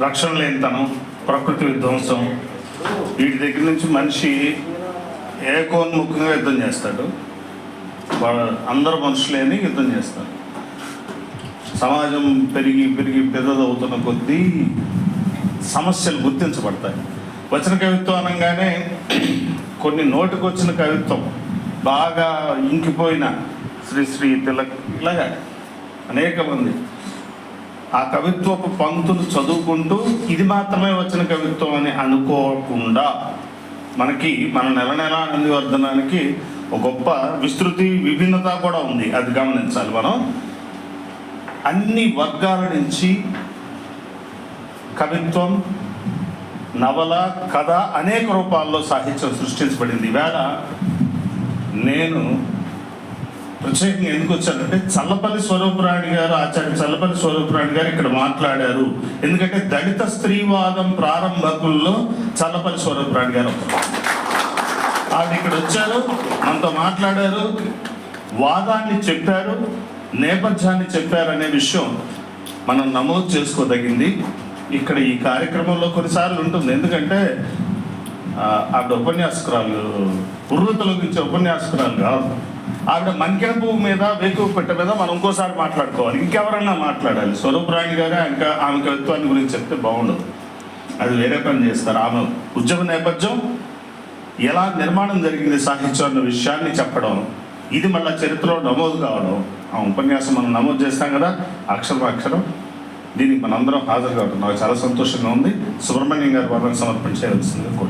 రక్షణ లేనితనం, ప్రకృతి విధ్వంసం, వీటి దగ్గర నుంచి మనిషి ఏకోన్ముఖంగా యుద్ధం చేస్తాడు. అందరు మనుషులేని యుద్ధం చేస్తారు. సమాజం పెరిగి పెరిగి పెద్దదవుతున్న కొద్దీ సమస్యలు గుర్తించబడతాయి. వచన కవిత్వం అనగానే కొన్ని నోటికొచ్చిన కవిత్వం బాగా ఇంకిపోయిన శ్రీ తిలక్ ఇలాగా అనేక మంది ఆ కవిత్వపు పంక్తులు చదువుకుంటూ ఇది మాత్రమే వచ్చిన కవిత్వం అని అనుకోకుండా మనకి మన నెల నెల ఆనందవర్ధనానికి ఒక గొప్ప విస్తృతి విభిన్నత కూడా ఉంది. అది గమనించాలి. మనం అన్ని వర్గాల నుంచి కవిత్వం, నవల, కథ అనేక రూపాల్లో సాహిత్యం సృష్టించబడింది. ఈవేళ నేను ప్రత్యేకంగా ఎందుకు వచ్చానంటే చల్లపల్లి స్వరూపరాణి గారు, ఆచార్య చల్లపల్లి స్వరూపరాణి గారు ఇక్కడ మాట్లాడారు. ఎందుకంటే దళిత స్త్రీవాదం ప్రారంభకుల్లో చల్లపల్లి స్వరూపరాణి గారు ఆవిడ ఇక్కడ వచ్చారు, మనతో మాట్లాడారు, వాదాన్ని చెప్పారు, నేపథ్యాన్ని చెప్పారు అనే విషయం మనం నమోదు చేసుకోదగింది. ఇక్కడ ఈ కార్యక్రమంలో కొన్నిసార్లు ఉంటుంది. ఎందుకంటే ఆవిడ ఉపన్యాసకురాలు, ఉర్రూతలోకించే ఉపన్యాసకురాలు కాదు. ఆవిడ మంకెన పువ్వు మీద, వేకువ పెట్ట మీద మనం ఇంకోసారి మాట్లాడుకోవాలి, ఇంకెవరన్నా మాట్లాడాలి. స్వరూపరాణి గారే ఇంకా ఆమె కవిత్వాన్ని గురించి చెప్తే బాగుండదు, అది వేరే పని చేస్తారు. ఆమె ఉద్యమ నేపథ్యం, ఎలా నిర్మాణం జరిగింది సాహిత్యం అన్న విషయాన్ని చెప్పడం, ఇది మళ్ళీ చరిత్రలో నమోదు కావడం, ఆ ఉపన్యాసం మనం నమోదు చేస్తాం కదా అక్షరం. దీనికి మనందరం హాజరు కావడం నాకు చాలా సంతోషంగా ఉంది. సుబ్రహ్మణ్యం గారు వర్ణన సమర్పించేయాల్సిందిగా